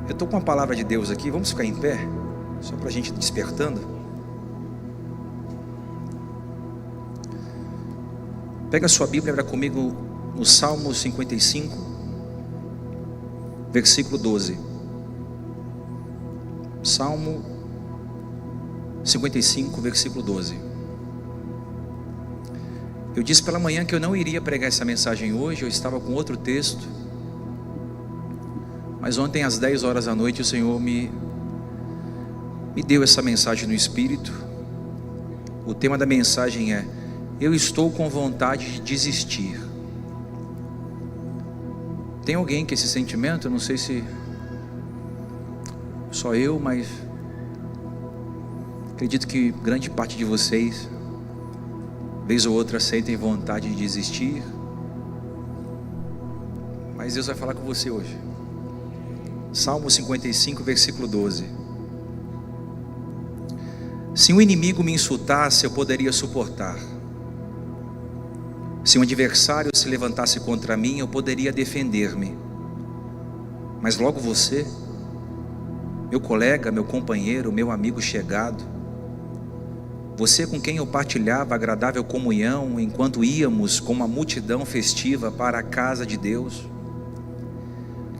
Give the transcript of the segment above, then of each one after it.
Eu estou com uma palavra de Deus aqui, vamos ficar em pé, só para a gente ir despertando. Pega a sua Bíblia, abra comigo no Salmo 55, versículo 12. Salmo 55, versículo 12. Eu disse pela manhã que eu não iria pregar essa mensagem hoje, eu estava com outro texto. Mas ontem às 10 horas da noite o Senhor me deu essa mensagem no Espírito. O tema da mensagem é: eu estou com vontade de desistir. Tem alguém que esse sentimento, eu não sei se só eu, mas acredito que grande parte de vocês, vez ou outra, sentem vontade de desistir. Mas Deus vai falar com você hoje. Salmo 55, versículo 12. Se um inimigo me insultasse, eu poderia suportar. Se um adversário se levantasse contra mim, eu poderia defender-me. Mas logo você, meu colega, meu companheiro, meu amigo chegado, você com quem eu partilhava agradável comunhão enquanto íamos com uma multidão festiva para a casa de Deus,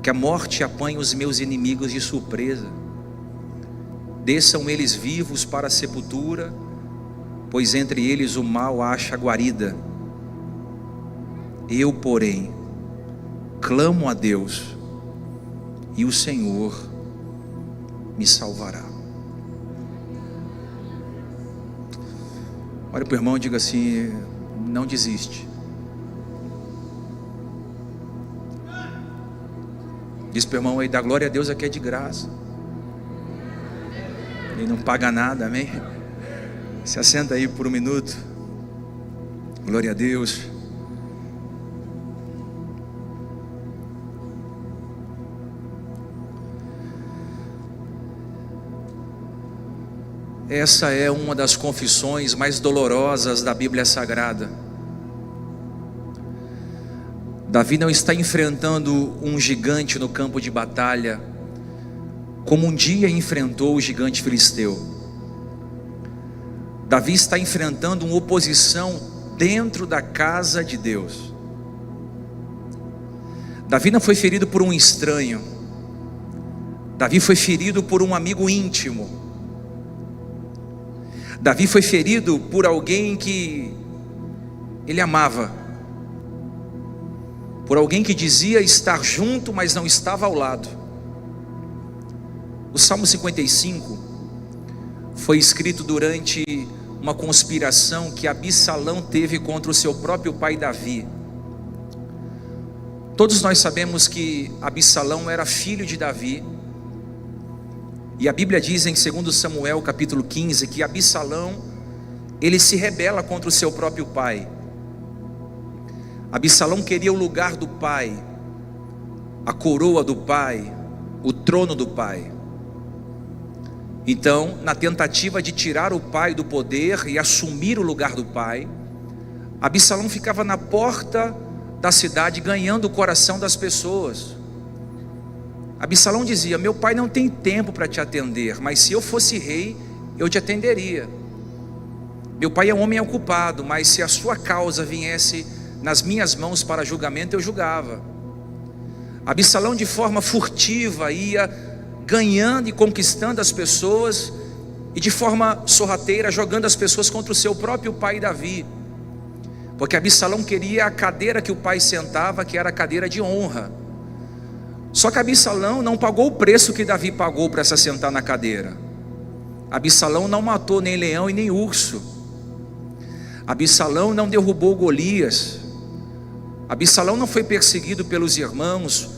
que a morte apanhe os meus inimigos de surpresa, desçam eles vivos para a sepultura, pois entre eles o mal acha guarida. Eu, porém, clamo a Deus, e o Senhor me salvará. Olha para o irmão e diga assim: não desiste. Diz para o irmão aí: dá glória a Deus, aqui é de graça. Ele não paga nada, amém? Se assenta aí por um minuto. Glória a Deus. Essa é uma das confissões mais dolorosas da Bíblia Sagrada. Davi não está enfrentando um gigante no campo de batalha, como um dia enfrentou o gigante filisteu. Davi está enfrentando uma oposição dentro da casa de Deus. Davi não foi ferido por um estranho. Davi foi ferido por um amigo íntimo. Davi foi ferido por alguém que ele amava, por alguém que dizia estar junto, mas não estava ao lado. O Salmo 55 foi escrito durante uma conspiração que Absalão teve contra o seu próprio pai Davi. Todos nós sabemos que Absalão era filho de Davi. E a Bíblia diz em 2 Samuel capítulo 15 que Absalão, ele se rebela contra o seu próprio pai. Absalão queria o lugar do pai, a coroa do pai, o trono do pai. Então, na tentativa de tirar o pai do poder e assumir o lugar do pai, Absalão ficava na porta da cidade ganhando o coração das pessoas. Absalão dizia: meu pai não tem tempo para te atender, mas se eu fosse rei, eu te atenderia. Meu pai é um homem ocupado, mas se a sua causa viesse nas minhas mãos para julgamento, eu julgava. Absalão, de forma furtiva, ia ganhando e conquistando as pessoas, e de forma sorrateira jogando as pessoas contra o seu próprio pai Davi, porque Absalão queria a cadeira que o pai sentava, que era a cadeira de honra. Só que Absalão não pagou o preço que Davi pagou para se assentar na cadeira. Absalão não matou nem leão e nem urso. Absalão não derrubou Golias. Absalão não foi perseguido pelos irmãos,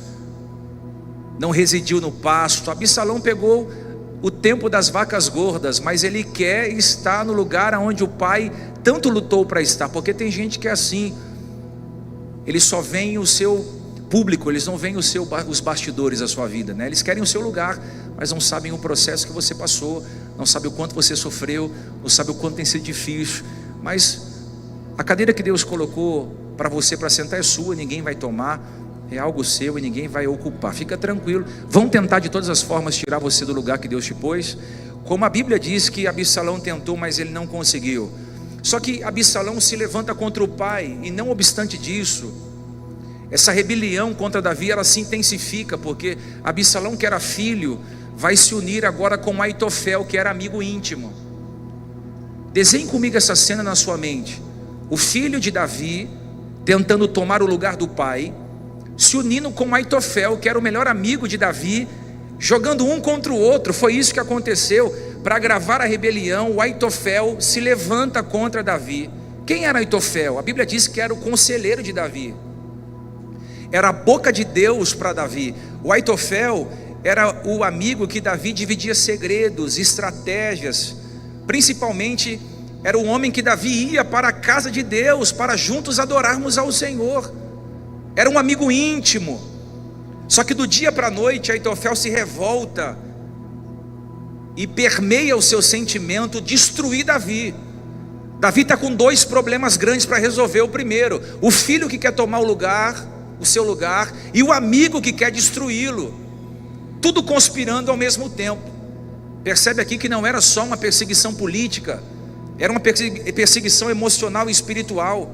não residiu no pasto. Absalão pegou o tempo das vacas gordas, mas ele quer estar no lugar onde o pai tanto lutou para estar. Porque tem gente que é assim, eles só veem o seu público, eles não veem os bastidores da sua vida, né? Eles querem o seu lugar, mas não sabem o processo que você passou, não sabem o quanto você sofreu, não sabem o quanto tem sido difícil. Mas a cadeira que Deus colocou para você para sentar é sua, ninguém vai tomar. É algo seu e ninguém vai ocupar. Fica tranquilo. Vão tentar de todas as formas tirar você do lugar que Deus te pôs. Como a Bíblia diz que Absalão tentou, mas ele não conseguiu. Só que Absalão se levanta contra o pai, e não obstante disso, essa rebelião contra Davi, ela se intensifica, porque Absalão, que era filho, vai se unir agora com Aitofel, que era amigo íntimo. Desenhe comigo essa cena na sua mente. O filho de Davi, tentando tomar o lugar do pai, se unindo com Aitofel, que era o melhor amigo de Davi, jogando um contra o outro. Foi isso que aconteceu. Para agravar a rebelião, o Aitofel se levanta contra Davi. Quem era Aitofel? A Bíblia diz que era o conselheiro de Davi, era a boca de Deus para Davi. O Aitofel era o amigo que Davi dividia segredos, estratégias. Principalmente era o homem que Davi ia para a casa de Deus, para juntos adorarmos ao Senhor. Era um amigo íntimo. Só que do dia para a noite, Aitofel se revolta e permeia o seu sentimento, destruir Davi. Davi está com dois problemas grandes para resolver. O primeiro, o filho que quer tomar o seu lugar, e o amigo que quer destruí-lo. Tudo conspirando ao mesmo tempo. Percebe aqui que não era só uma perseguição política, era uma perseguição emocional e espiritual.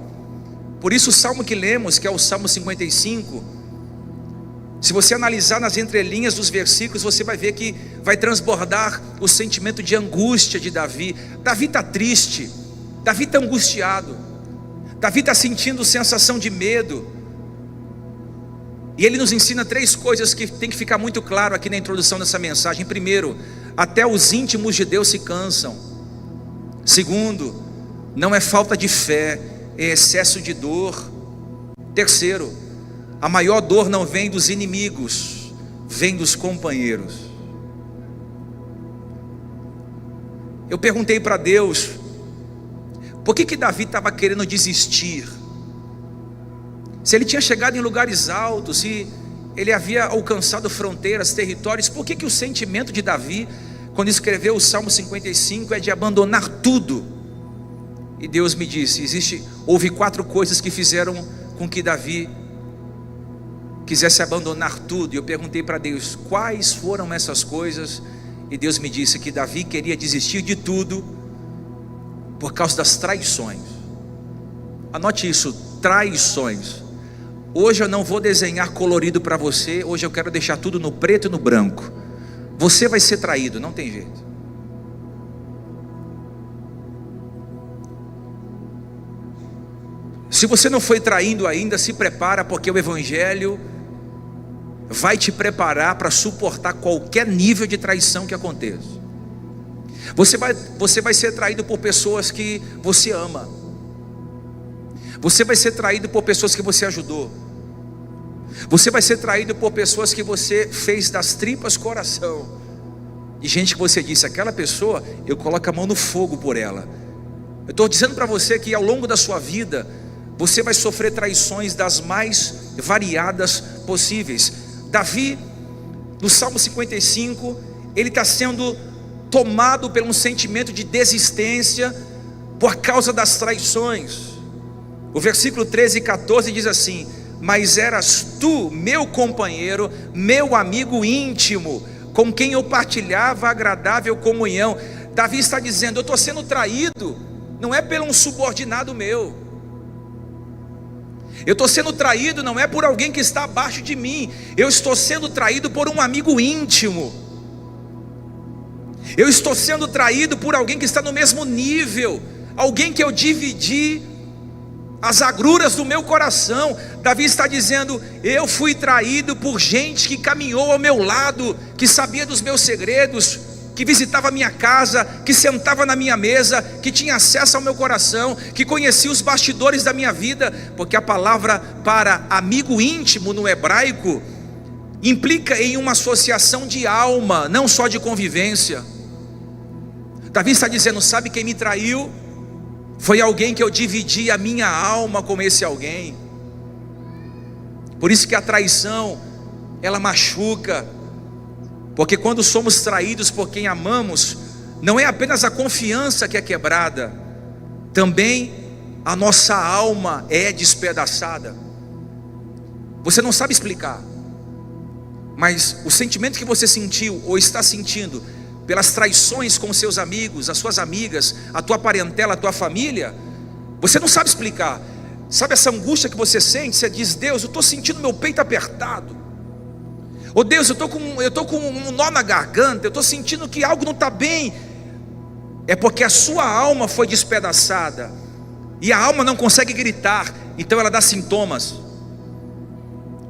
Por isso o salmo que lemos, que é o Salmo 55, se você analisar nas entrelinhas dos versículos, você vai ver que vai transbordar o sentimento de angústia de Davi. Davi está triste, Davi está angustiado, Davi está sentindo sensação de medo. E ele nos ensina três coisas que tem que ficar muito claro aqui na introdução dessa mensagem. Primeiro, até os íntimos de Deus se cansam. Segundo, não é falta de fé, é excesso de dor. Terceiro, a maior dor não vem dos inimigos, vem dos companheiros. Eu perguntei para Deus, por que Davi estava querendo desistir? Se ele tinha chegado em lugares altos, se ele havia alcançado fronteiras, territórios, por que o sentimento de Davi, quando escreveu o Salmo 55, é de abandonar tudo? E Deus me disse, houve 4 coisas que fizeram com que Davi quisesse abandonar tudo. E eu perguntei para Deus, quais foram essas coisas? E Deus me disse que Davi queria desistir de tudo por causa das traições. Anote isso, traições. Hoje eu não vou desenhar colorido para você, hoje eu quero deixar tudo no preto e no branco. Você vai ser traído, não tem jeito. Se você não foi traindo ainda, se prepara, porque o Evangelho vai te preparar para suportar qualquer nível de traição que aconteça. Você vai ser traído por pessoas que você ama. Você vai ser traído por pessoas que você ajudou. Você vai ser traído por pessoas que você fez das tripas coração. E gente que você disse, aquela pessoa, eu coloco a mão no fogo por ela. Eu estou dizendo para você que ao longo da sua vida, você vai sofrer traições das mais variadas possíveis. Davi, no Salmo 55, ele está sendo tomado por um sentimento de desistência por causa das traições. O versículo 13 e 14 diz assim: mas eras tu, meu companheiro, meu amigo íntimo, com quem eu partilhava agradável comunhão. Davi está dizendo, eu estou sendo traído, não é por um subordinado meu. Eu estou sendo traído não é por alguém que está abaixo de mim. Eu estou sendo traído por um amigo íntimo. Eu estou sendo traído por alguém que está no mesmo nível, alguém que eu dividi as agruras do meu coração. Davi está dizendo, eu fui traído por gente que caminhou ao meu lado, que sabia dos meus segredos, que visitava a minha casa, que sentava na minha mesa, que tinha acesso ao meu coração, que conhecia os bastidores da minha vida. Porque a palavra para amigo íntimo no hebraico implica em uma associação de alma, não só de convivência. Davi está dizendo, sabe quem me traiu? Foi alguém que eu dividi a minha alma com esse alguém. Por isso que a traição, ela machuca. Porque quando somos traídos por quem amamos, não é apenas a confiança que é quebrada, também a nossa alma é despedaçada. Você não sabe explicar, mas o sentimento que você sentiu ou está sentindo pelas traições com seus amigos, as suas amigas, a tua parentela, a tua família, você não sabe explicar. Sabe essa angústia que você sente? Você diz: Deus, eu estou sentindo meu peito apertado. Ou Deus, eu estou com um nó na garganta, eu estou sentindo que algo não está bem. É porque a sua alma foi despedaçada, e a alma não consegue gritar, então ela dá sintomas.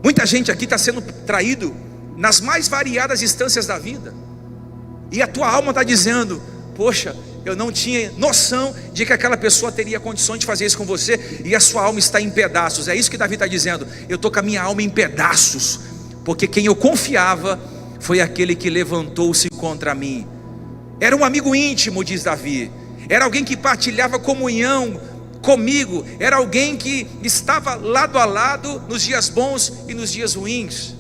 Muita gente aqui está sendo traído nas mais variadas instâncias da vida, e a tua alma está dizendo: poxa, eu não tinha noção de que aquela pessoa teria condições de fazer isso com você, e a sua alma está em pedaços. É isso que Davi está dizendo: eu estou com a minha alma em pedaços, porque quem eu confiava foi aquele que levantou-se contra mim. Era um amigo íntimo, diz Davi, era alguém que partilhava comunhão comigo, era alguém que estava lado a lado nos dias bons e nos dias ruins.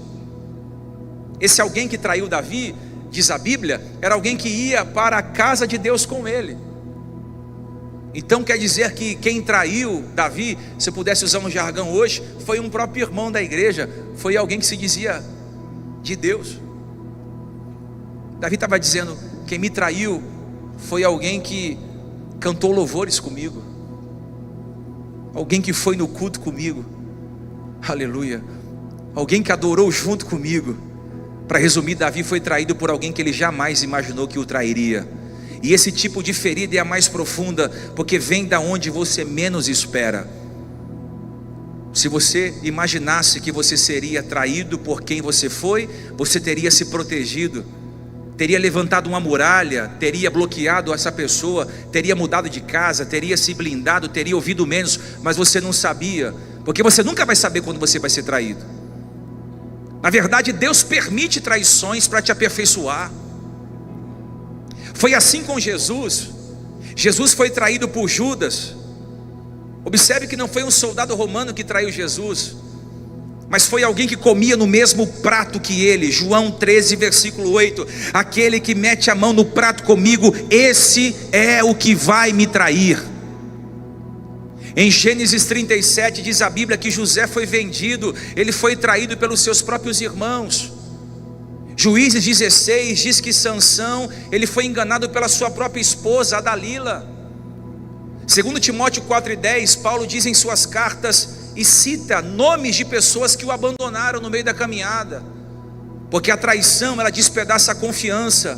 Esse alguém que traiu Davi, diz a Bíblia, era alguém que ia para a casa de Deus com ele. Então quer dizer que quem traiu Davi, se eu pudesse usar um jargão hoje, foi um próprio irmão da igreja, foi alguém que se dizia de Deus. Davi estava dizendo: quem me traiu foi alguém que cantou louvores comigo, alguém que foi no culto comigo, aleluia, alguém que adorou junto comigo. Para resumir, Davi foi traído por alguém que ele jamais imaginou que o trairia. E esse tipo de ferida é a mais profunda, porque vem da onde você menos espera. Se você imaginasse que você seria traído por quem você foi, você teria se protegido, teria levantado uma muralha, teria bloqueado essa pessoa, teria mudado de casa, teria se blindado, teria ouvido menos, mas você não sabia, porque você nunca vai saber quando você vai ser traído. Na verdade, Deus permite traições para te aperfeiçoar. Foi assim com Jesus. Jesus foi traído por Judas. Observe que não foi um soldado romano que traiu Jesus, mas foi alguém que comia no mesmo prato que ele. João 13, versículo 8: aquele que mete a mão no prato comigo, esse é o que vai me trair. Em Gênesis 37 diz a Bíblia que José foi vendido, ele foi traído pelos seus próprios irmãos. Juízes 16 diz que Sansão, ele foi enganado pela sua própria esposa, a Dalila. Segundo Timóteo 4:10, Paulo diz em suas cartas e cita nomes de pessoas que o abandonaram no meio da caminhada, porque a traição, ela despedaça a confiança.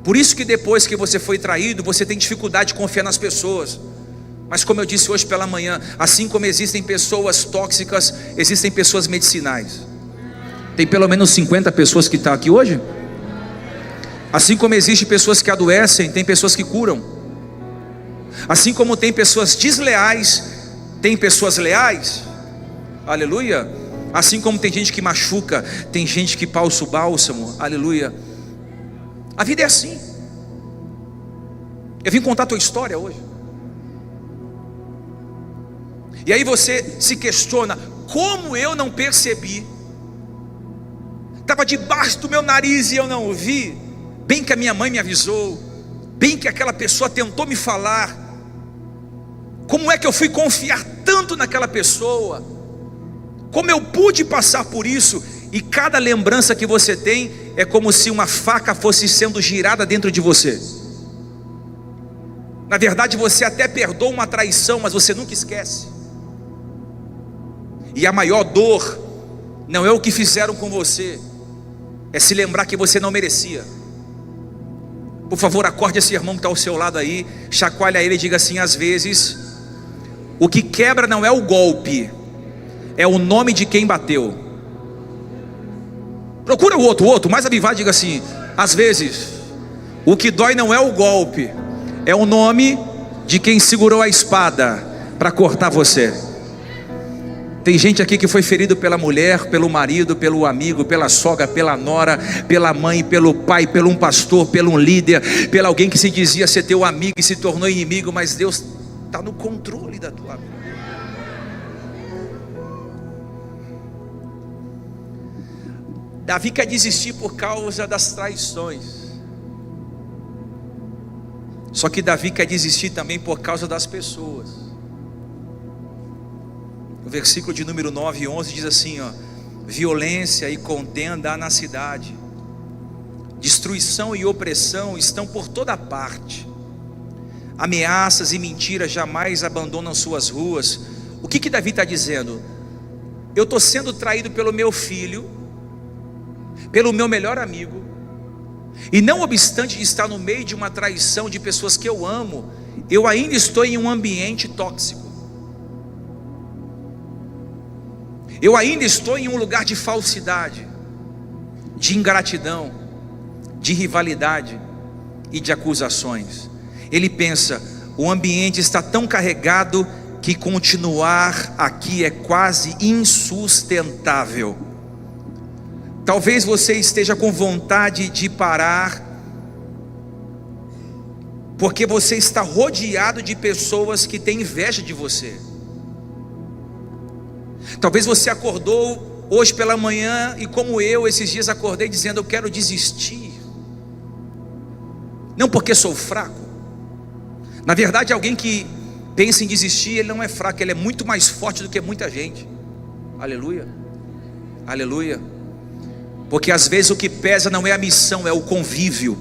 Por isso que depois que você foi traído, você tem dificuldade de confiar nas pessoas. Mas como eu disse hoje pela manhã, assim como existem pessoas tóxicas, existem pessoas medicinais. Tem pelo menos 50 pessoas que estão aqui hoje. Assim como existem pessoas que adoecem, tem pessoas que curam. Assim como tem pessoas desleais, tem pessoas leais. Aleluia. Assim como tem gente que machuca, tem gente que passa o bálsamo. Aleluia. A vida é assim. Eu vim contar a tua história hoje. E aí você se questiona: como eu não percebi? Estava debaixo do meu nariz e eu não ouvi. Bem que a minha mãe me avisou, bem que aquela pessoa tentou me falar. Como é que eu fui confiar tanto naquela pessoa? Como eu pude passar por isso? E cada lembrança que você tem é como se uma faca fosse sendo girada dentro de você. Na verdade você até perdoa uma traição, mas você nunca esquece. E a maior dor não é o que fizeram com você, é se lembrar que você não merecia. Por favor, acorde esse irmão que está ao seu lado aí, chacoalha ele e diga assim: às vezes o que quebra não é o golpe, é o nome de quem bateu. Procura o outro mais avivado, diga assim: às vezes o que dói não é o golpe, é o nome de quem segurou a espada para cortar você. Tem gente aqui que foi ferido pela mulher, pelo marido, pelo amigo, pela sogra, pela nora, pela mãe, pelo pai, pelo um pastor, pelo um líder, pelo alguém que se dizia ser teu amigo e se tornou inimigo. Mas Deus está no controle da tua vida. Davi quer desistir por causa das traições. Só que Davi quer desistir também por causa das pessoas. O versículo de número 9 e 11 diz assim, ó: violência e contenda há na cidade, destruição e opressão estão por toda parte, ameaças e mentiras jamais abandonam suas ruas. O que Davi está dizendo? Eu estou sendo traído pelo meu filho, pelo meu melhor amigo, e não obstante de estar no meio de uma traição de pessoas que eu amo, eu ainda estou em um ambiente tóxico. Eu ainda estou em um lugar de falsidade, de ingratidão, de rivalidade e de acusações. Ele pensa: o ambiente está tão carregado que continuar aqui é quase insustentável. Talvez você esteja com vontade de parar, porque você está rodeado de pessoas que têm inveja de você. Talvez você acordou hoje pela manhã e, como eu, esses dias acordei dizendo: eu quero desistir. Não porque sou fraco. Na verdade, alguém que pensa em desistir, ele não é fraco, ele é muito mais forte do que muita gente. Aleluia, aleluia. Porque às vezes o que pesa não é a missão, é o convívio.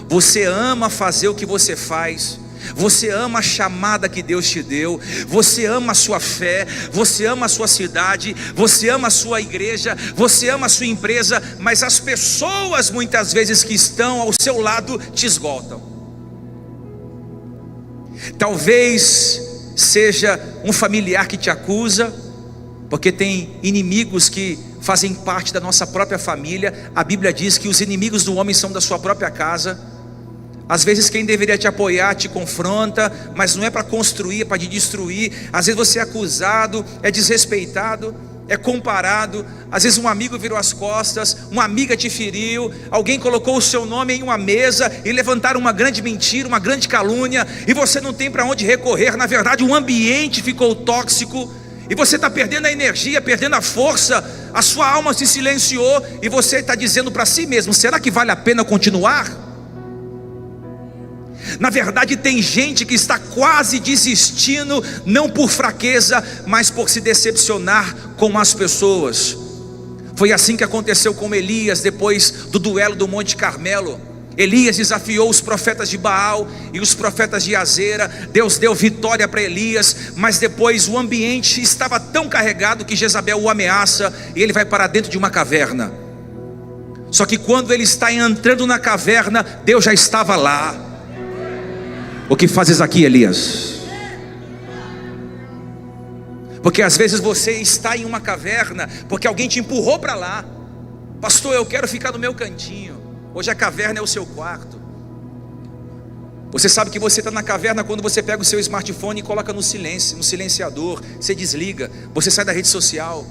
Você ama fazer o que você faz, você ama a chamada que Deus te deu, você ama a sua fé, você ama a sua cidade, você ama a sua igreja, você ama a sua empresa, mas as pessoas muitas vezes que estão ao seu lado te esgotam. Talvez seja um familiar que te acusa, porque tem inimigos que fazem parte da nossa própria família. A Bíblia diz que os inimigos do homem são da sua própria casa. Às vezes quem deveria te apoiar te confronta, mas não é para construir, é para te destruir. Às vezes você é acusado, é desrespeitado, é comparado. Às vezes um amigo virou as costas, uma amiga te feriu, alguém colocou o seu nome em uma mesa e levantaram uma grande mentira, uma grande calúnia, e você não tem para onde recorrer. Na verdade, o ambiente ficou tóxico, e você está perdendo a energia, perdendo a força, a sua alma se silenciou, e você está dizendo para si mesmo: será que vale a pena continuar? Na verdade, tem gente que está quase desistindo, não por fraqueza, mas por se decepcionar com as pessoas. Foi assim que aconteceu com Elias, depois do duelo do Monte Carmelo. Elias desafiou os profetas de Baal e os profetas de Azera. Deus deu vitória para Elias, mas depois o ambiente estava tão carregado que Jezabel o ameaça e ele vai para dentro de uma caverna. Só que quando ele está entrando na caverna, Deus já estava lá. O que fazes aqui, Elias? Porque às vezes você está em uma caverna porque alguém te empurrou para lá. Pastor, eu quero ficar no meu cantinho. Hoje a caverna é o seu quarto. Você sabe que você está na caverna quando você pega o seu smartphone e coloca no silêncio, no silenciador. Você desliga, você sai da rede social.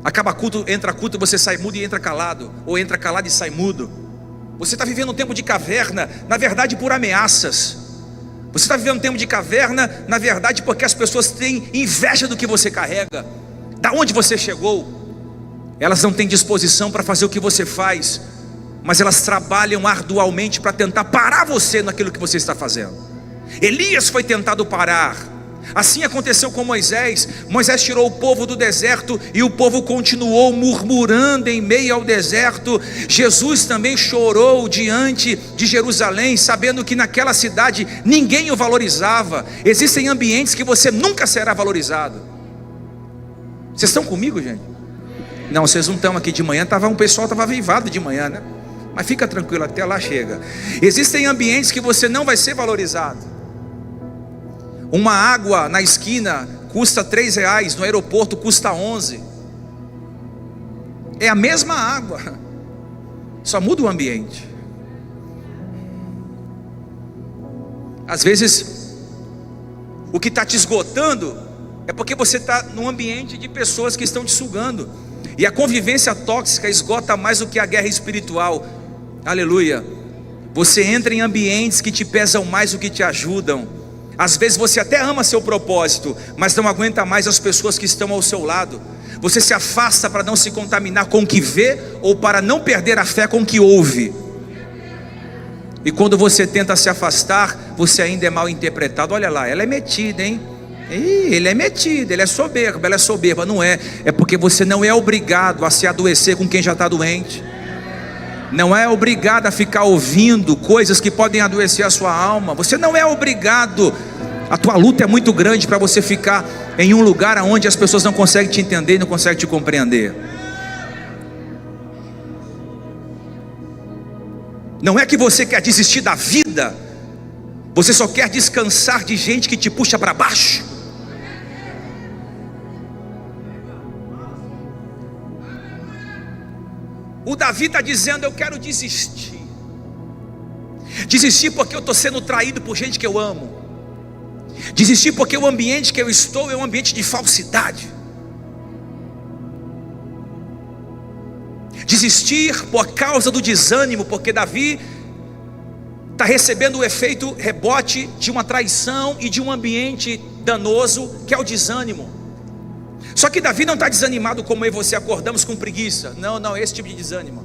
Acaba culto, entra culto, você sai mudo e entra calado, ou entra calado e sai mudo. Você está vivendo um tempo de caverna, na verdade por ameaças. Você está vivendo um tempo de caverna, na verdade porque as pessoas têm inveja do que você carrega, da onde você chegou. Elas não têm disposição para fazer o que você faz, mas elas trabalham arduamente para tentar parar você naquilo que você está fazendo. Elias foi tentado parar. Assim aconteceu com Moisés. Moisés tirou o povo do deserto e o povo continuou murmurando em meio ao deserto. Jesus também chorou diante de Jerusalém, sabendo que naquela cidade ninguém o valorizava. Existem ambientes que você nunca será valorizado. Vocês estão comigo, gente? Não, vocês não estão aqui de manhã. O pessoal estava avivado de manhã, né? Mas fica tranquilo, até lá chega. Existem ambientes que você não vai ser valorizado. Uma água na esquina custa R$3, no aeroporto custa 11. É a mesma água, só muda o ambiente. Às vezes o que está te esgotando é porque você está num ambiente de pessoas que estão te sugando. E a convivência tóxica esgota mais do que a guerra espiritual. Aleluia. Você entra em ambientes que te pesam mais do que te ajudam. Às vezes você até ama seu propósito, mas não aguenta mais as pessoas que estão ao seu lado. Você se afasta para não se contaminar com o que vê, ou para não perder a fé com o que ouve. E quando você tenta se afastar, você ainda é mal interpretado. Olha lá, ela é metida, hein? Ele é metido, ele é soberbo, ela é soberba. Não é, é porque você não é obrigado a se adoecer com quem já está doente. Não é obrigado a ficar ouvindo coisas que podem adoecer a sua alma. Você não é obrigado. A tua luta é muito grande para você ficar em um lugar onde as pessoas não conseguem te entender e não conseguem te compreender. Não é que você quer desistir da vida, você só quer descansar de gente que te puxa para baixo. O Davi está dizendo: eu quero desistir. Desistir porque eu estou sendo traído por gente que eu amo. Desistir porque o ambiente que eu estou é um ambiente de falsidade. Desistir por causa do desânimo, porque Davi está recebendo o efeito rebote de uma traição e de um ambiente danoso, que é o desânimo. Só que Davi não está desanimado como eu e você acordamos com preguiça. Não, esse tipo de desânimo.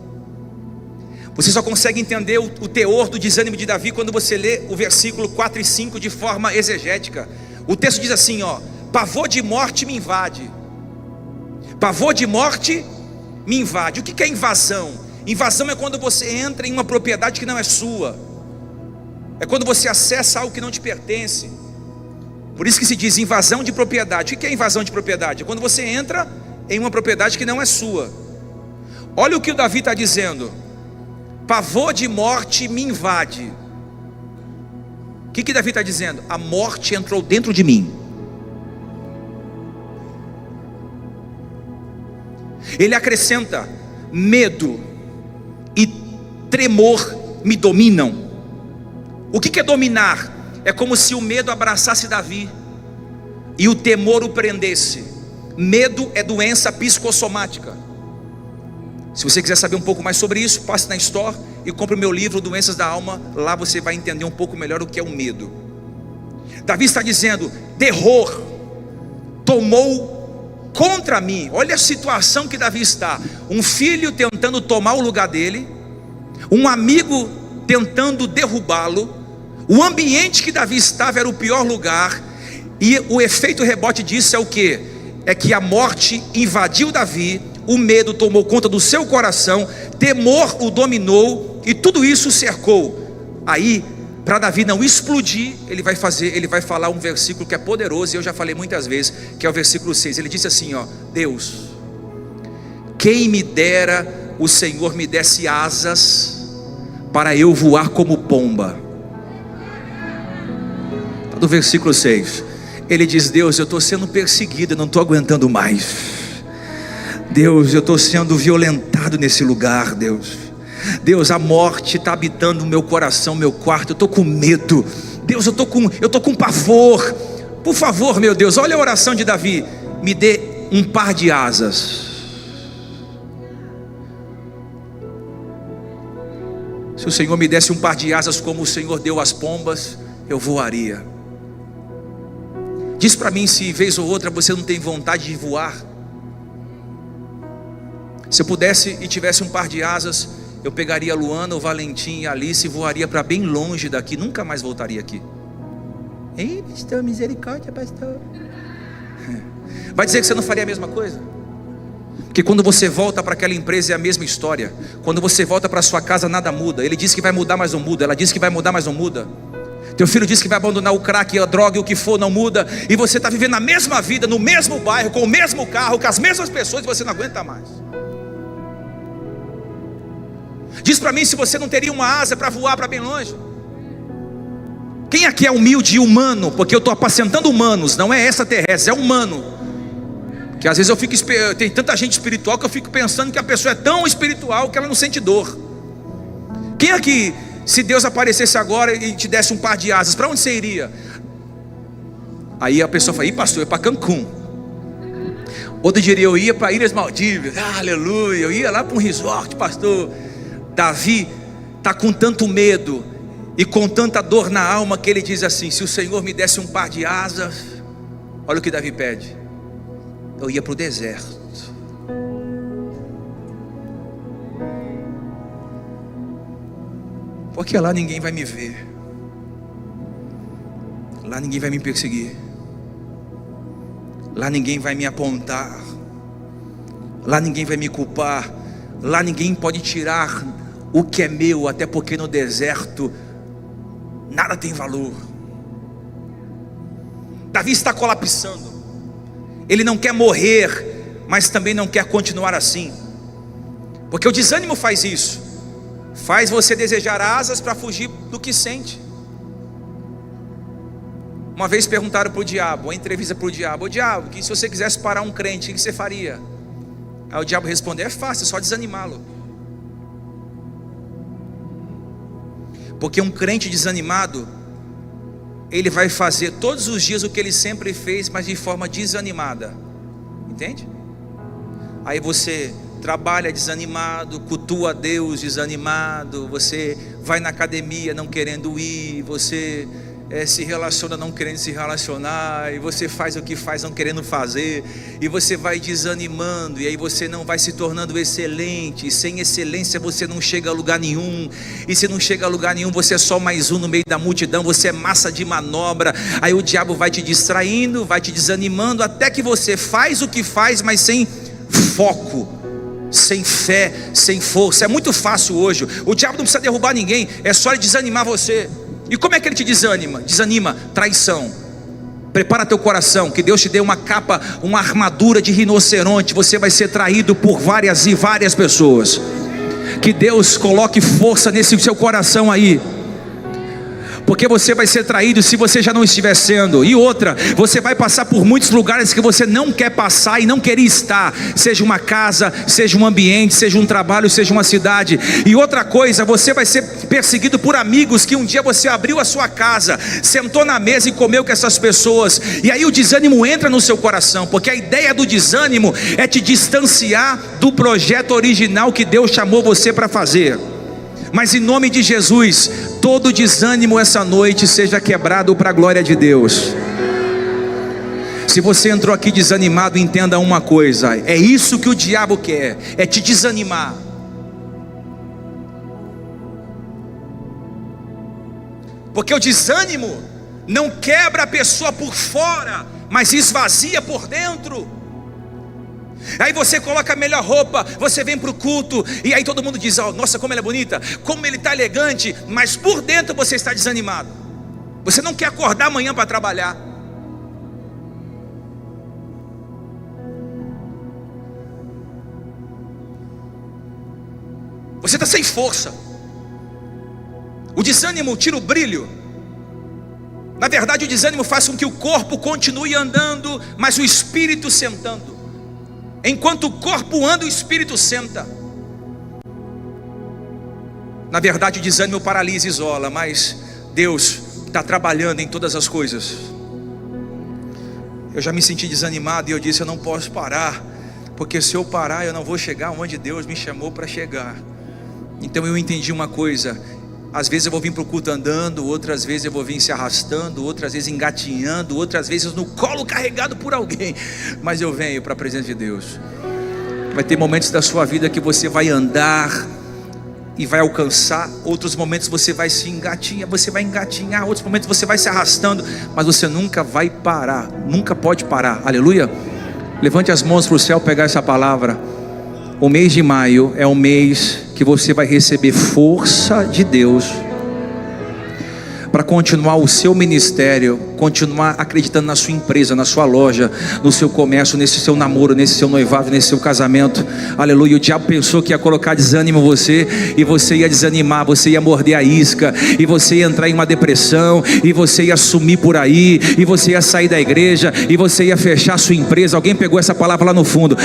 Você só consegue entender o teor do desânimo de Davi quando você lê o versículo 4 e 5 de forma exegética. O texto diz assim, ó: pavor de morte me invade. Pavor de morte me invade. O que é invasão? Invasão é quando você entra em uma propriedade que não é sua. É quando você acessa algo que não te pertence. Por isso que se diz invasão de propriedade. O que é invasão de propriedade? É quando você entra em uma propriedade que não é sua. Olha o que o Davi está dizendo: pavor de morte me invade. O que Davi está dizendo? A morte entrou dentro de mim. Ele acrescenta: medo e tremor me dominam. O que é dominar? É como se o medo abraçasse Davi e o temor o prendesse. Medo é doença psicossomática. Se você quiser saber um pouco mais sobre isso, passe na Store e compre o meu livro Doenças da Alma. Lá você vai entender um pouco melhor o que é o medo. Davi está dizendo: terror tomou contra mim. Olha a situação que Davi está: um filho tentando tomar o lugar dele, um amigo tentando derrubá-lo. O ambiente que Davi estava era o pior lugar. E o efeito rebote disso é o que? É que a morte invadiu Davi, o medo tomou conta do seu coração, temor o dominou, e tudo isso o cercou. Aí, para Davi não explodir, ele vai falar um versículo que é poderoso, e eu já falei muitas vezes, que é o versículo 6. Ele disse assim, ó: Deus, quem me dera o Senhor me desse asas para eu voar como pomba. Do versículo 6, ele diz: Deus, eu estou sendo perseguido, eu não estou aguentando mais. Deus, eu estou sendo violentado nesse lugar. Deus, a morte está habitando o meu coração, meu quarto. Eu estou com medo. Deus, eu estou com pavor. Por favor, meu Deus, olha a oração de Davi: me dê um par de asas. Se o Senhor me desse um par de asas como o Senhor deu às pombas, eu voaria. Diz para mim se vez ou outra você não tem vontade de voar. Se eu pudesse e tivesse um par de asas, eu pegaria a Luana, o Valentim e a Alice e voaria para bem longe daqui, nunca mais voltaria aqui. Ei, pastor, misericórdia, pastor. Vai dizer que você não faria a mesma coisa? Porque quando você volta para aquela empresa é a mesma história. Quando você volta para sua casa nada muda. Ele disse que vai mudar, mas não muda. Ela disse que vai mudar, mas não muda. Teu filho disse que vai abandonar o crack, a droga e o que for, não muda. E você está vivendo a mesma vida, no mesmo bairro, com o mesmo carro, com as mesmas pessoas, e você não aguenta mais. Diz para mim se você não teria uma asa para voar para bem longe. Quem aqui é humilde e humano? Porque eu estou apacentando humanos, não é extraterrestre, é humano. Que às vezes tem tanta gente espiritual que eu fico pensando que a pessoa é tão espiritual que ela não sente dor. Quem aqui, se Deus aparecesse agora e te desse um par de asas, para onde você iria? Aí a pessoa fala: ih, pastor, eu ia para Cancún. Outro diria: eu ia para Ilhas Maldivas. Aleluia, eu ia lá para um resort, pastor. Davi está com tanto medo e com tanta dor na alma que ele diz assim: se o Senhor me desse um par de asas, olha o que Davi pede: eu ia para o deserto. Porque lá ninguém vai me ver, lá ninguém vai me perseguir. lá ninguém vai me apontar, lá ninguém vai me culpar, lá ninguém pode tirar o que é meu, até porque no deserto nada tem valor. Davi está colapsando, ele não quer morrer, mas também não quer continuar assim, porque o desânimo faz isso, faz você desejar asas para fugir do que sente. Uma vez perguntaram para o diabo, uma entrevista para o diabo: ô diabo, que se você quisesse parar um crente, o que você faria? Aí o diabo respondeu: é fácil, é só desanimá-lo. Porque um crente desanimado, ele vai fazer todos os dias o que ele sempre fez, mas de forma desanimada. Entende? Aí você trabalha desanimado, cultua a Deus desanimado, você vai na academia não querendo ir, você se relaciona não querendo se relacionar, e você faz o que faz não querendo fazer, e você vai desanimando, e aí você não vai se tornando excelente, e sem excelência você não chega a lugar nenhum, e se não chega a lugar nenhum, você é só mais um no meio da multidão, você é massa de manobra. Aí o diabo vai te distraindo, vai te desanimando, até que você faz o que faz, mas sem foco, sem fé, sem força. É muito fácil hoje, o diabo não precisa derrubar ninguém, é só ele desanimar você. E como é que ele te desanima? Desanima, traição. Prepara teu coração, que Deus te dê uma capa, uma armadura de rinoceronte. Você vai ser traído por várias e várias pessoas. Que Deus coloque força nesse seu coração aí, porque você vai ser traído se você já não estiver sendo. E outra, você vai passar por muitos lugares que você não quer passar e não queria estar, seja uma casa, seja um ambiente, seja um trabalho, seja uma cidade. E outra coisa, você vai ser perseguido por amigos que um dia você abriu a sua casa, sentou na mesa e comeu com essas pessoas, e aí o desânimo entra no seu coração, porque a ideia do desânimo é te distanciar do projeto original que Deus chamou você para fazer. Mas em nome de Jesus, todo desânimo essa noite seja quebrado para a glória de Deus. Se você entrou aqui desanimado, entenda uma coisa: é isso que o diabo quer, é te desanimar. Porque o desânimo não quebra a pessoa por fora, mas esvazia por dentro. Aí você coloca a melhor roupa, você vem para o culto, e aí todo mundo diz: oh, nossa, como ela é bonita, como ele está elegante, mas por dentro você está desanimado. Você não quer acordar amanhã para trabalhar. Você está sem força. O desânimo tira o brilho. Na verdade, o desânimo faz com que o corpo continue andando, mas o espírito sentando. Enquanto o corpo anda, o espírito senta. Na verdade, o desânimo paralisa e isola, mas Deus está trabalhando em todas as coisas. Eu já me senti desanimado e eu disse: eu não posso parar, porque se eu parar eu não vou chegar onde Deus me chamou para chegar. Então eu entendi uma coisa: às vezes eu vou vir para o culto andando, outras vezes eu vou vir se arrastando, outras vezes engatinhando, outras vezes no colo carregado por alguém, mas eu venho para a presença de Deus. Vai ter momentos da sua vida que você vai andar e vai alcançar, outros momentos você vai se engatinhar, você vai engatinhar, outros momentos você vai se arrastando, mas você nunca vai parar, nunca pode parar. Aleluia. Levante as mãos para o céu pegar essa palavra. O mês de maio é um mês que você vai receber força de Deus para continuar o seu ministério, continuar acreditando na sua empresa, na sua loja, no seu comércio, nesse seu namoro, nesse seu noivado, nesse seu casamento. Aleluia. O diabo pensou que ia colocar desânimo em você, e você ia desanimar, você ia morder a isca, e você ia entrar em uma depressão, e você ia sumir por aí, e você ia sair da igreja, e você ia fechar a sua empresa. Alguém pegou essa palavra lá no fundo.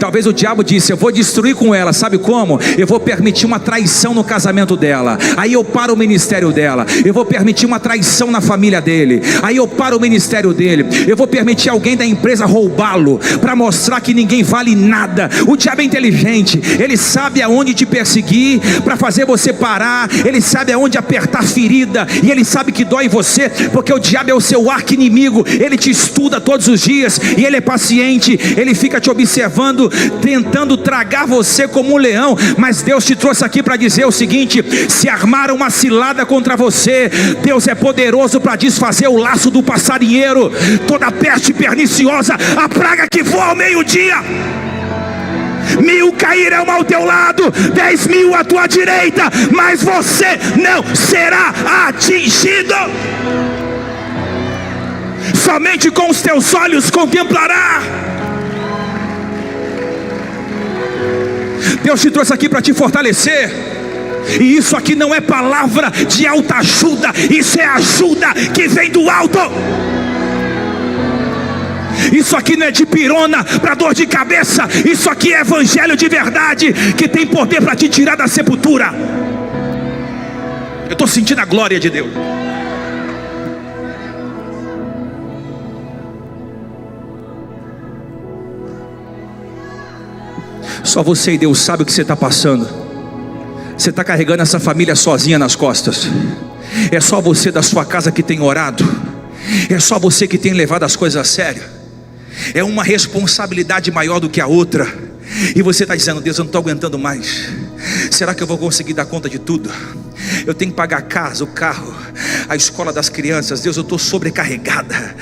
Talvez o diabo disse: eu vou destruir com ela. Sabe como? Eu vou permitir uma traição no casamento dela, aí eu paro o ministério dela. Eu vou permitir uma traição na família dele, aí eu paro o ministério dele. Eu vou permitir alguém da empresa roubá-lo, para mostrar que ninguém vale nada. O diabo é inteligente, ele sabe aonde te perseguir, para fazer você parar. Ele sabe aonde apertar ferida, e ele sabe que dói em você, porque o diabo é o seu arqui-inimigo. Ele te estuda todos os dias, e ele é paciente, ele fica te observando, tentando tragar você como um leão. Mas Deus te trouxe aqui para dizer o seguinte: se armaram uma cilada contra você, Deus é poderoso para desfazer o laço do passarinheiro, toda peste perniciosa, a praga que voa ao meio-dia. 1000 cairão ao teu lado, 10.000 à tua direita, mas você não será atingido. Somente com os teus olhos contemplará. Deus te trouxe aqui para te fortalecer. E isso aqui não é palavra de alta ajuda, isso é ajuda que vem do alto. Isso aqui não é de pirona para dor de cabeça. Isso aqui é evangelho de verdade, que tem poder para te tirar da sepultura. Eu estou sentindo a glória de Deus. Só você e Deus sabe o que você está passando. Você está carregando essa família sozinha nas costas. É só você da sua casa que tem orado. É só você que tem levado as coisas a sério. É uma responsabilidade maior do que a outra. E você está dizendo: Deus, eu não estou aguentando mais. Será que eu vou conseguir dar conta de tudo? Eu tenho que pagar a casa, o carro, a escola das crianças. Deus, eu estou sobrecarregada.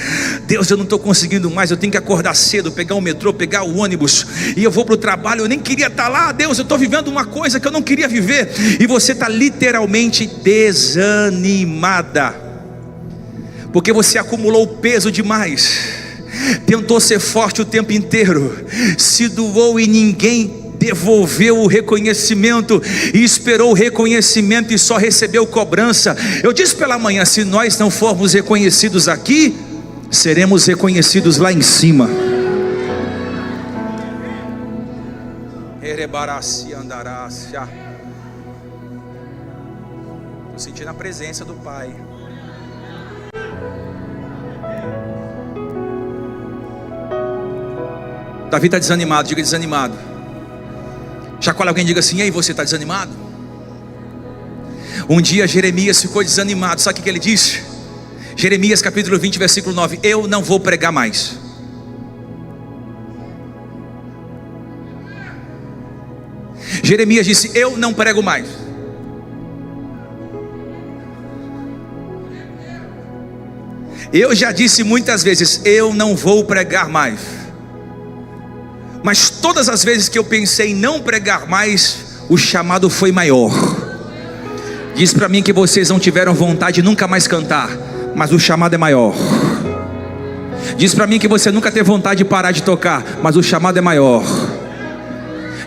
Deus, eu não estou conseguindo mais. Eu tenho que acordar cedo, pegar o metrô, pegar o ônibus, e eu vou para o trabalho. Eu nem queria estar lá. Deus, eu estou vivendo uma coisa que eu não queria viver. E você está literalmente desanimada, porque você acumulou peso demais. Tentou ser forte o tempo inteiro, se doou e ninguém devolveu o reconhecimento, e esperou o reconhecimento e só recebeu cobrança. Eu disse pela manhã: se nós não formos reconhecidos aqui, seremos reconhecidos lá em cima. Estou sentindo a presença do Pai. Davi está desanimado, diga desanimado. Chacoalha alguém, diga assim: ei, você está desanimado? Um dia Jeremias ficou desanimado. Sabe o que ele disse? Jeremias capítulo 20 versículo 9: eu não vou pregar mais. Jeremias disse: eu não prego mais. Eu já disse muitas vezes: eu não vou pregar mais. Mas todas as vezes que eu pensei em não pregar mais, o chamado foi maior. Diz para mim que vocês não tiveram vontade de nunca mais cantar, mas o chamado é maior. Diz para mim que você nunca teve vontade de parar de tocar, mas o chamado é maior.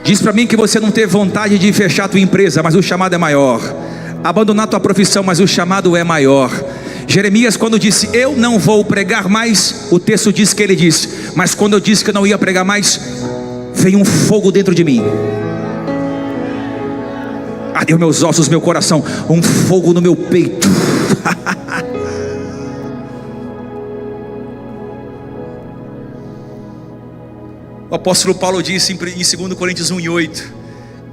Diz para mim que você não teve vontade de fechar a tua empresa, mas o chamado é maior. Abandonar tua profissão, mas o chamado é maior. Jeremias, quando disse eu não vou pregar mais, o texto diz que ele disse: mas quando eu disse que eu não ia pregar mais, veio um fogo dentro de mim. Ardeu meus ossos, meu coração, um fogo no meu peito. O apóstolo Paulo disse em 2 Coríntios 1:8,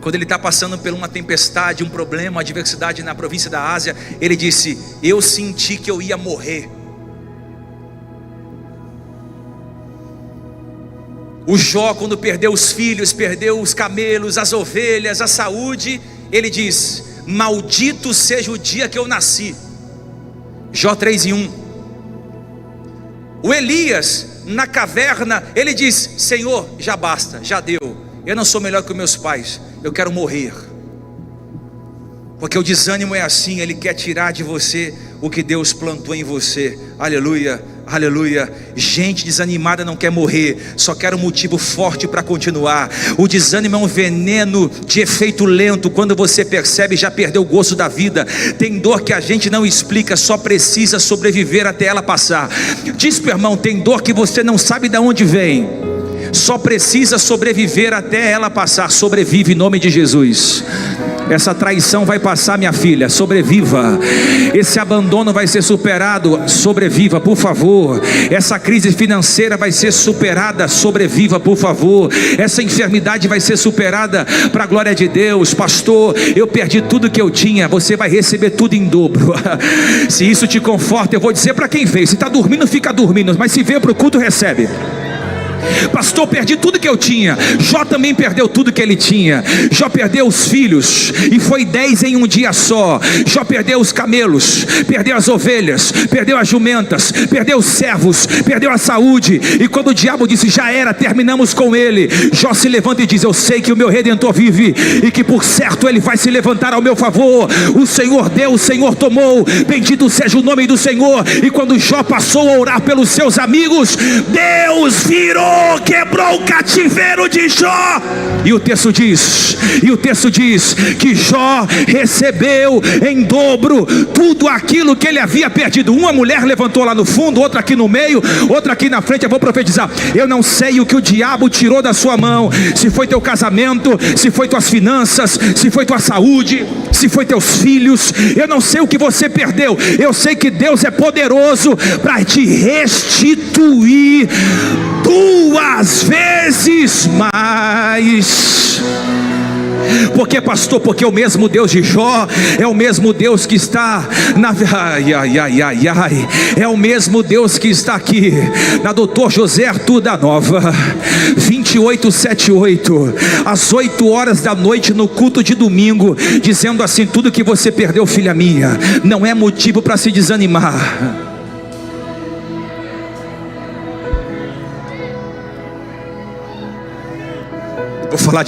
quando ele está passando por uma tempestade, um problema, uma adversidade na província da Ásia, ele disse: eu senti que eu ia morrer. O Jó, quando perdeu os filhos, perdeu os camelos, as ovelhas, a saúde, ele diz: maldito seja o dia que eu nasci. Jó 3:1. O Elias, na caverna, ele diz: Senhor, já basta, já deu. Eu não sou melhor que os meus pais, eu quero morrer. Porque o desânimo é assim, ele quer tirar de você o que Deus plantou em você. Aleluia, aleluia. Gente desanimada não quer morrer, só quer um motivo forte para continuar. O desânimo é um veneno de efeito lento. Quando você percebe, já perdeu o gosto da vida. Tem dor que a gente não explica, só precisa sobreviver até ela passar. Diz pro irmão: tem dor que você não sabe de onde vem, só precisa sobreviver até ela passar. Sobrevive em nome de Jesus. Essa traição vai passar, minha filha, sobreviva. Esse abandono vai ser superado, sobreviva, por favor. Essa crise financeira vai ser superada, sobreviva, por favor. Essa enfermidade vai ser superada, para a glória de Deus. Pastor, eu perdi tudo que eu tinha. Você vai receber tudo em dobro. Se isso te conforta, eu vou dizer para quem fez: se está dormindo, fica dormindo, mas se veio para o culto, recebe. Pastor, perdi tudo que eu tinha. Jó também perdeu tudo que ele tinha. Jó perdeu os filhos, e foi 10 em um dia só. Jó perdeu os camelos, perdeu as ovelhas, perdeu as jumentas, perdeu os servos, perdeu a saúde. E quando o diabo disse já era, terminamos com ele, Jó se levanta e diz: eu sei que o meu Redentor vive, e que por certo ele vai se levantar ao meu favor. O Senhor deu, o Senhor tomou, bendito seja o nome do Senhor. E quando Jó passou a orar pelos seus amigos, Deus virou, quebrou o cativeiro de Jó. E o texto diz que Jó recebeu em dobro tudo aquilo que ele havia perdido. Uma mulher levantou lá no fundo, outra aqui no meio, outra aqui na frente. Eu vou profetizar: eu não sei o que o diabo tirou da sua mão, se foi teu casamento, se foi tuas finanças, se foi tua saúde, se foi teus filhos. Eu não sei o que você perdeu. Eu sei que Deus é poderoso para te restituir 2 vezes mais. Por que, pastor? Porque o mesmo Deus de Jó é o mesmo Deus que está na... é o mesmo Deus que está aqui na Doutor José Arthur da Nova, 2878, às 8 horas da noite, no culto de domingo, dizendo assim: tudo que você perdeu, filha minha, não é motivo para se desanimar. Vou falar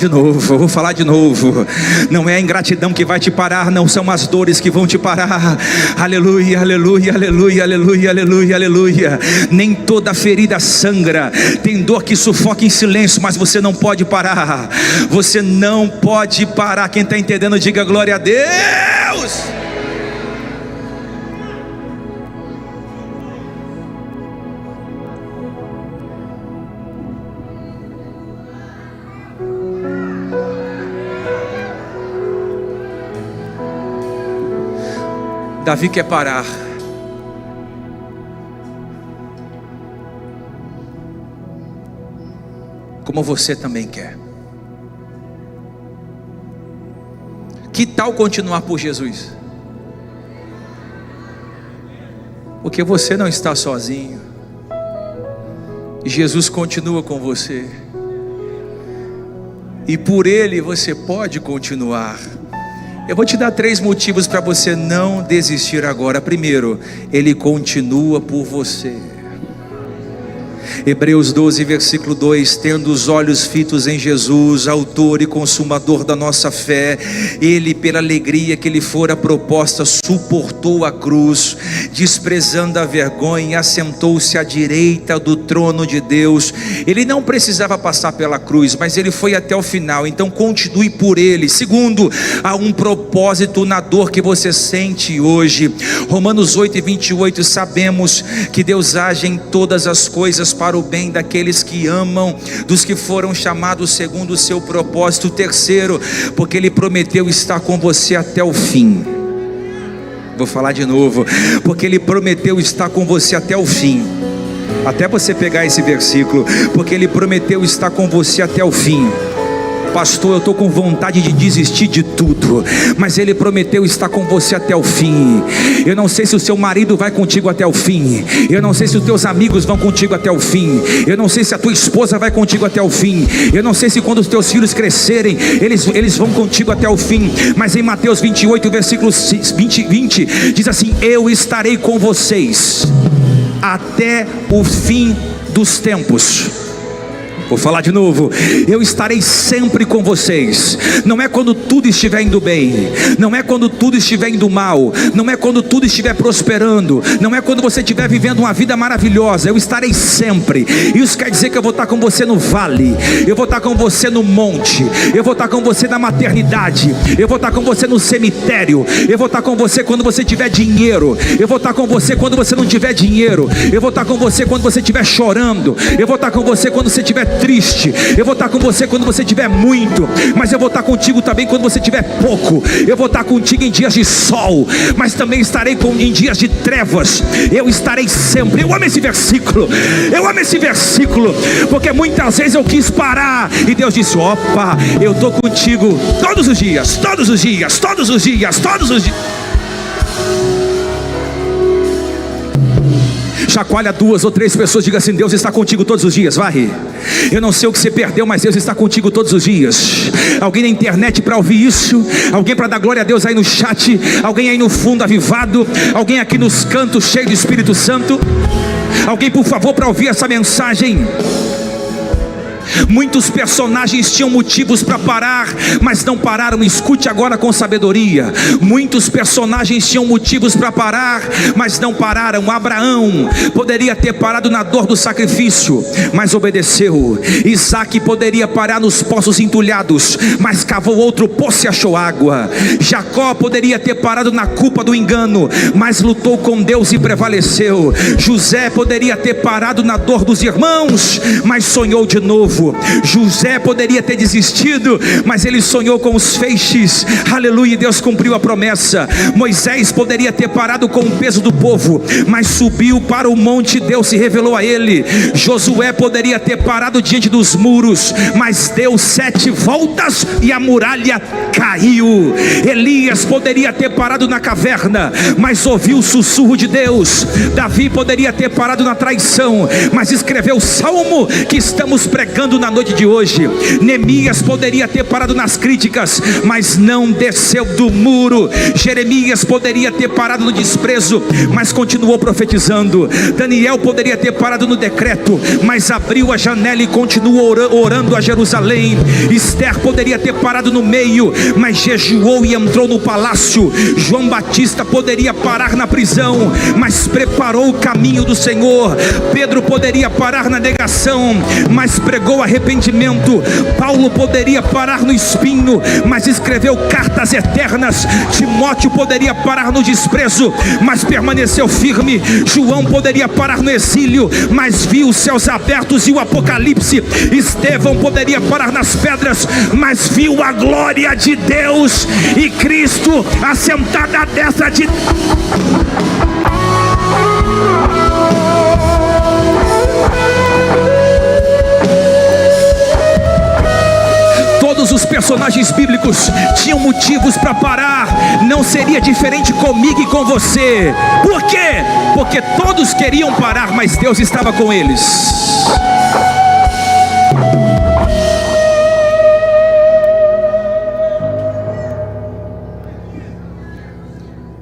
de novo. Não é a ingratidão que vai te parar, não são as dores que vão te parar. Aleluia, aleluia, aleluia, aleluia, aleluia, aleluia. Nem toda ferida sangra, tem dor que sufoca em silêncio, mas você não pode parar. Você não pode parar. Quem está entendendo, diga glória a Deus. Davi quer parar. Como você também quer. Que tal continuar por Jesus? Porque você não está sozinho. Jesus continua com você. E por Ele você pode continuar. Eu vou te dar 3 motivos para você não desistir agora. Primeiro, Ele continua por você. Hebreus 12, versículo 2: tendo os olhos fitos em Jesus, autor e consumador da nossa fé, Ele, pela alegria que lhe fora proposta, suportou a cruz, desprezando a vergonha, e assentou-se à direita do trono de Deus. Ele não precisava passar pela cruz, mas Ele foi até o final. Então continue por Ele. Segundo, há um propósito na dor que você sente hoje. Romanos 8, 28, sabemos que Deus age em todas as coisas para o bem daqueles que amam, dos que foram chamados segundo o seu propósito. Terceiro, porque Ele prometeu estar com você até o fim. Vou falar de novo: porque Ele prometeu estar com você até o fim. Até você pegar esse versículo: porque Ele prometeu estar com você até o fim. Pastor, eu estou com vontade de desistir de tudo, mas Ele prometeu estar com você até o fim. Eu não sei se o seu marido vai contigo até o fim. Eu não sei se os teus amigos vão contigo até o fim. Eu não sei se a tua esposa vai contigo até o fim. Eu não sei se quando os teus filhos crescerem, eles vão contigo até o fim. Mas em Mateus 28, versículo 20, diz assim: eu estarei com vocês até o fim dos tempos. Vou falar de novo: eu estarei sempre com vocês. Não é quando tudo estiver indo bem, não é quando tudo estiver indo mal, não é quando tudo estiver prosperando, não é quando você estiver vivendo uma vida maravilhosa. Eu estarei sempre. Isso quer dizer que eu vou estar com você no vale, eu vou estar com você no monte, eu vou estar com você na maternidade, eu vou estar com você no cemitério, eu vou estar com você quando você tiver dinheiro, eu vou estar com você quando você não tiver dinheiro, eu vou estar com você quando você estiver chorando, eu vou estar com você quando você estiver triste, eu vou estar com você quando você tiver muito, mas eu vou estar contigo também quando você tiver pouco. Eu vou estar contigo em dias de sol, mas também estarei em dias de trevas. Eu estarei sempre. Eu amo esse versículo, porque muitas vezes eu quis parar e Deus disse: opa, eu estou contigo todos os dias, todos os dias, todos os dias, todos os dias. Chacoalha 2 ou 3 pessoas, diga assim: Deus está contigo todos os dias. Vai. Eu não sei o que você perdeu, mas Deus está contigo todos os dias. Alguém na internet para ouvir isso? Alguém para dar glória a Deus aí no chat? Alguém aí no fundo avivado? Alguém aqui nos cantos cheio do Espírito Santo? Alguém, por favor, para ouvir essa mensagem? Muitos personagens tinham motivos para parar, mas não pararam. Escute agora com sabedoria. Muitos personagens tinham motivos para parar, mas não pararam. Abraão poderia ter parado na dor do sacrifício, mas obedeceu. Isaac poderia parar nos poços entulhados, mas cavou outro poço e achou água. Jacó poderia ter parado na culpa do engano, mas lutou com Deus e prevaleceu. José poderia ter parado na dor dos irmãos, mas sonhou de novo. José poderia ter desistido, mas ele sonhou com os feixes. Aleluia, Deus cumpriu a promessa. Moisés poderia ter parado com o peso do povo, mas subiu para o monte, Deus se revelou a ele. Josué poderia ter parado diante dos muros, mas deu 7 voltas e a muralha caiu. Elias poderia ter parado na caverna, mas ouviu o sussurro de Deus. Davi poderia ter parado na traição, mas escreveu o salmo que estamos pregando na noite de hoje. Neemias poderia ter parado nas críticas, mas não desceu do muro. Jeremias poderia ter parado no desprezo, mas continuou profetizando. Daniel poderia ter parado no decreto, mas abriu a janela e continuou orando a Jerusalém. Esther poderia ter parado no meio, mas jejuou e entrou no palácio. João Batista poderia parar na prisão, mas preparou o caminho do Senhor. Pedro poderia parar na negação, mas pregou arrependimento. Paulo poderia parar no espinho, mas escreveu cartas eternas. Timóteo poderia parar no desprezo, mas permaneceu firme. João poderia parar no exílio, mas viu os céus abertos e o apocalipse. Estevão poderia parar nas pedras, mas viu a glória de Deus e Cristo assentado à destra de Todos os personagens bíblicos tinham motivos para parar. Não seria diferente comigo e com você. Por quê? Porque todos queriam parar, mas Deus estava com eles.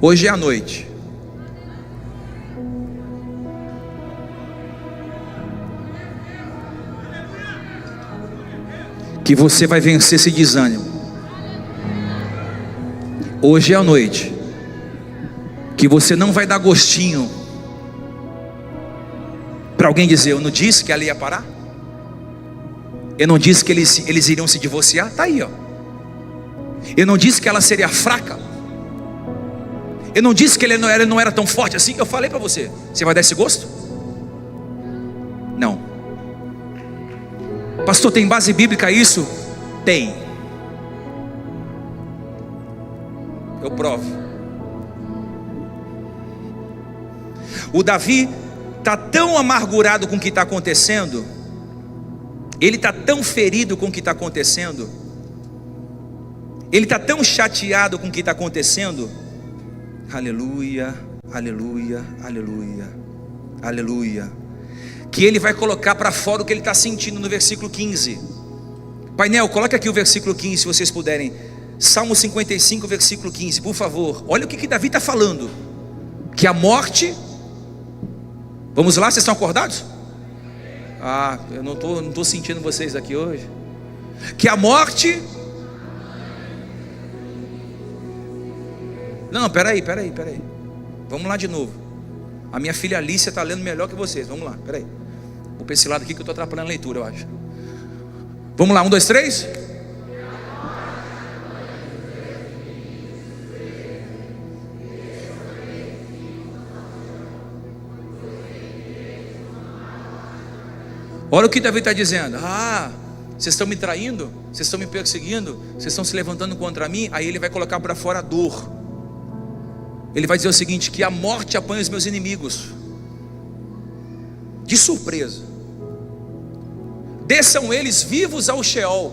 Hoje é a noite. Que você vai vencer esse desânimo. Hoje é a noite que você não vai dar gostinho para alguém dizer: eu não disse que ela ia parar? Eu não disse que eles iriam se divorciar? Está aí, ó. Eu não disse que ela seria fraca? Eu não disse que ele não era tão forte assim? Eu falei para você. Você vai dar esse gosto? Não. Pastor, tem base bíblica isso? Tem. Eu provo. O Davi está tão amargurado com o que está acontecendo, ele está tão ferido com o que está acontecendo, ele está tão chateado com o que está acontecendo. Aleluia, aleluia, aleluia, aleluia. Que ele vai colocar para fora o que ele está sentindo no versículo 15. Painel, coloca aqui o versículo 15, se vocês puderem. Salmo 55, versículo 15, por favor. Olha o que Davi está falando. Que a morte... Vamos lá, vocês estão acordados? Ah, eu não estou sentindo vocês aqui hoje. Que a morte... Não, peraí. Vamos lá de novo. A minha filha Alicia está lendo melhor que vocês. Vamos lá, peraí. Vou para esse lado aqui que eu estou atrapalhando a leitura, eu acho. Vamos lá, 1, 2, 3. Olha o que Davi está dizendo. Ah, vocês estão me traindo, vocês estão me perseguindo, vocês estão se levantando contra mim. Aí ele vai colocar para fora a dor. Ele vai dizer o seguinte: que a morte apanha os meus inimigos de surpresa. Desçam eles vivos ao Sheol,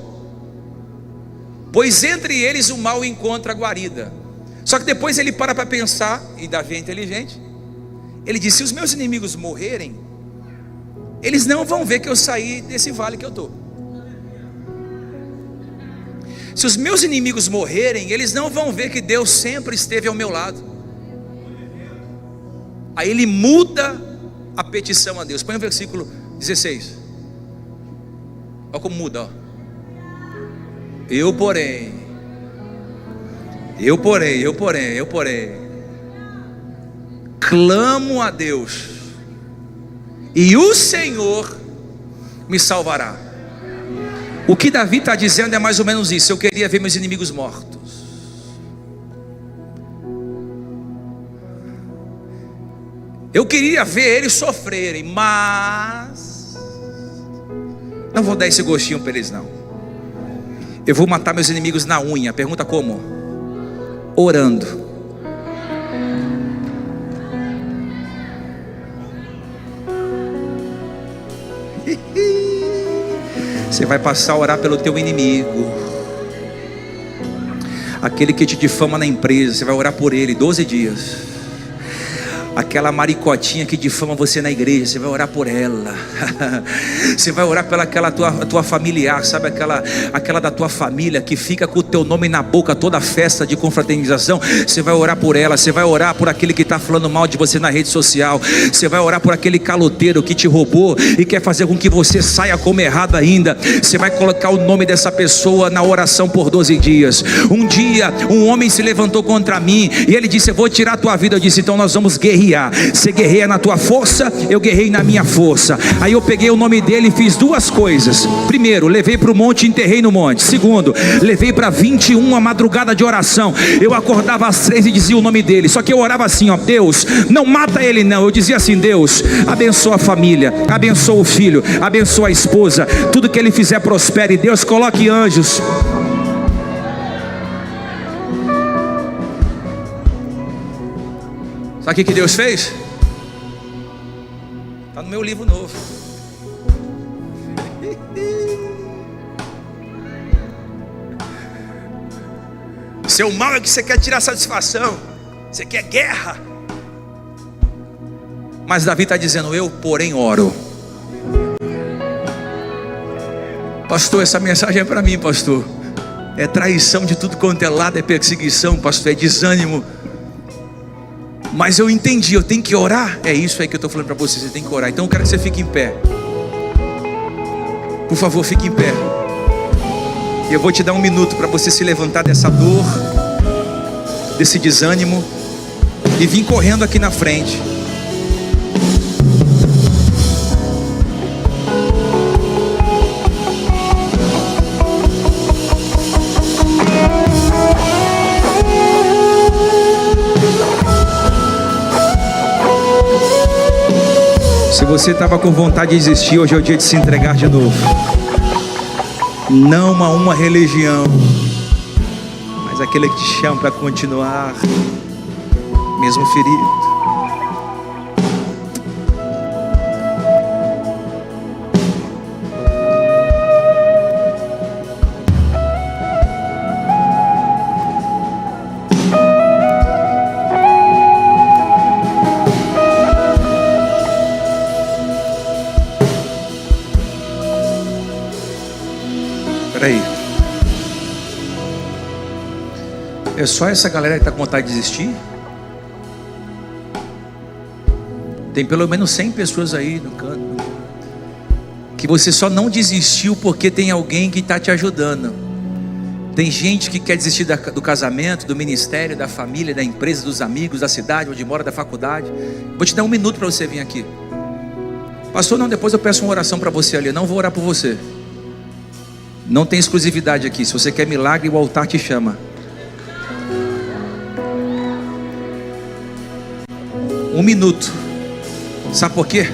pois entre eles o mal encontra guarida. Só que depois ele para pensar, e Davi é inteligente, Ele disse: se os meus inimigos morrerem, eles não vão ver que eu saí desse vale que eu estou. Se os meus inimigos morrerem, eles não vão ver que Deus sempre esteve ao meu lado. Aí ele muda a petição a Deus. Põe o versículo 16. Olha como muda, ó. Eu porém, clamo a Deus, e o Senhor me salvará. O que Davi está dizendo é mais ou menos isso: eu queria ver meus inimigos mortos. Eu queria ver eles sofrerem, mas não vou dar esse gostinho para eles não. Eu vou matar meus inimigos na unha. Pergunta como? Orando. Você vai passar a orar pelo teu inimigo, aquele que te difama na empresa. Você vai orar por ele 12 dias. Aquela maricotinha que difama você na igreja, você vai orar por ela. Você vai orar pela aquela tua familiar, sabe, aquela da tua família que fica com o teu nome na boca toda festa de confraternização. Você vai orar por ela. Você vai orar por aquele que está falando mal de você na rede social. Você vai orar por aquele caloteiro que te roubou e quer fazer com que você saia como errado ainda. Você vai colocar o nome dessa pessoa na oração por 12 dias. Um dia um homem se levantou contra mim e ele disse: eu vou tirar a tua vida. Eu disse: então nós vamos guerrear. Você guerreia na tua força, eu guerrei na minha força. Aí eu peguei o nome dele e fiz duas coisas. Primeiro, levei para o monte e enterrei no monte. Segundo, levei para 21 a madrugada de oração. Eu acordava às 3 e dizia o nome dele. Só que eu orava assim, ó: Deus, não mata ele não. Eu dizia assim: Deus, abençoa a família, abençoa o filho, abençoa a esposa, tudo que ele fizer prospere. Deus, coloque anjos. Sabe o que Deus fez? Está no meu livro novo. Seu mal é que você quer tirar satisfação, você quer guerra. Mas Davi está dizendo: eu porém oro. Pastor, essa mensagem é para mim, pastor. É traição de tudo quanto é lado, é perseguição, pastor, é desânimo. Mas eu entendi, eu tenho que orar. É isso aí que eu estou falando para você, você tem que orar. Então eu quero que você fique em pé. Por favor, fique em pé. E eu vou te dar 1 minuto para você se levantar dessa dor, desse desânimo, e vir correndo aqui na frente. Se você estava com vontade de desistir, hoje é o dia de se entregar de novo. Não a uma religião, mas aquele que te chama para continuar, mesmo ferido. É só essa galera que está com vontade de desistir? Tem pelo menos 100 pessoas aí no canto, que você só não desistiu porque tem alguém que está te ajudando. Tem gente que quer desistir do casamento, do ministério, da família, da empresa, dos amigos, da cidade onde mora, da faculdade. Vou te dar 1 minuto para você vir aqui. Pastor, não, depois eu peço uma oração para você ali. Não vou orar por você. Não tem exclusividade aqui. Se você quer milagre, o altar te chama. 1 minuto. Sabe por quê?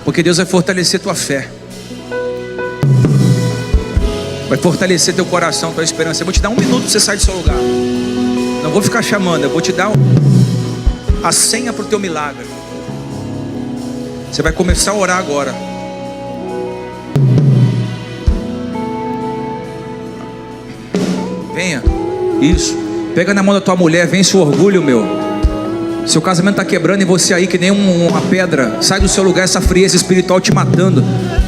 Porque Deus vai fortalecer tua fé, vai fortalecer teu coração, tua esperança. Eu vou te dar 1 minuto para você sair do seu lugar. Não vou ficar chamando, eu vou te dar a senha para o teu milagre. Você vai começar a orar agora. Venha. Isso. Pega na mão da tua mulher. Vence o orgulho, meu. Seu casamento está quebrando e você aí que nem uma pedra. Sai do seu lugar, essa frieza espiritual te matando.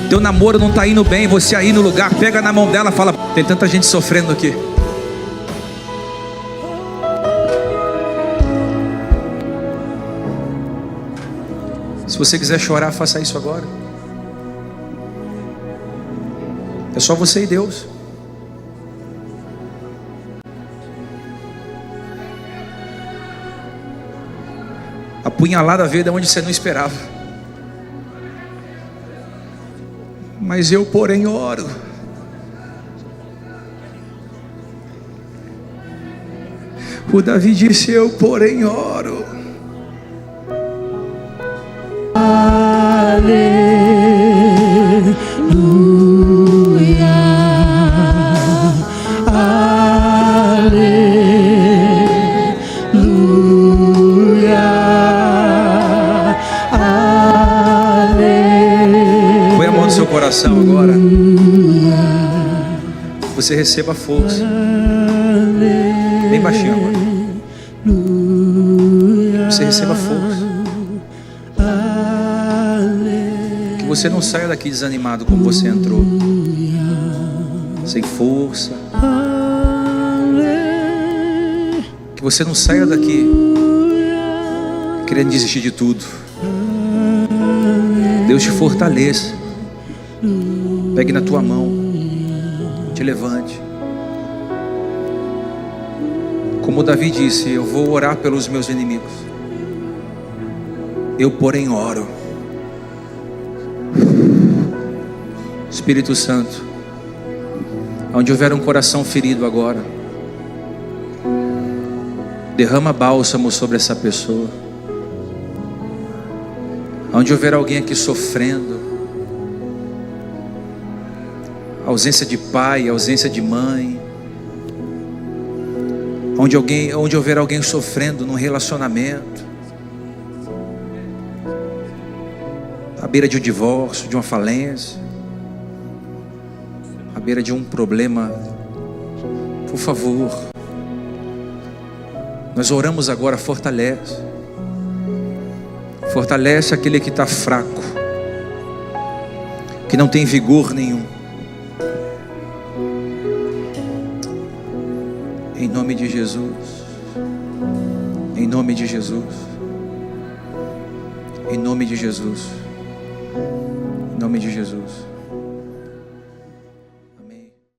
Teu namoro não está indo bem, você aí no lugar, pega na mão dela, fala: tem tanta gente sofrendo aqui. Se você quiser chorar, faça isso agora. É só você e Deus. A punhalada veio de onde você não esperava. Mas eu, porém, oro. O Davi disse: eu, porém, oro. Coração agora, você receba força. Bem baixinho agora. Você receba força. Que você não saia daqui desanimado como você entrou, sem força. Que você não saia daqui querendo desistir de tudo. Deus te fortaleça. Pegue na tua mão, te levante. Como Davi disse: eu vou orar pelos meus inimigos. Eu, porém, oro. Espírito Santo, onde houver um coração ferido agora, derrama bálsamo sobre essa pessoa. Onde houver alguém aqui sofrendo, ausência de pai, ausência de mãe, onde houver alguém sofrendo num relacionamento, à beira de um divórcio, de uma falência, à beira de um problema, por favor, nós oramos agora: fortalece aquele que está fraco, que não tem vigor nenhum. Em nome de Jesus, em nome de Jesus, em nome de Jesus, em nome de Jesus.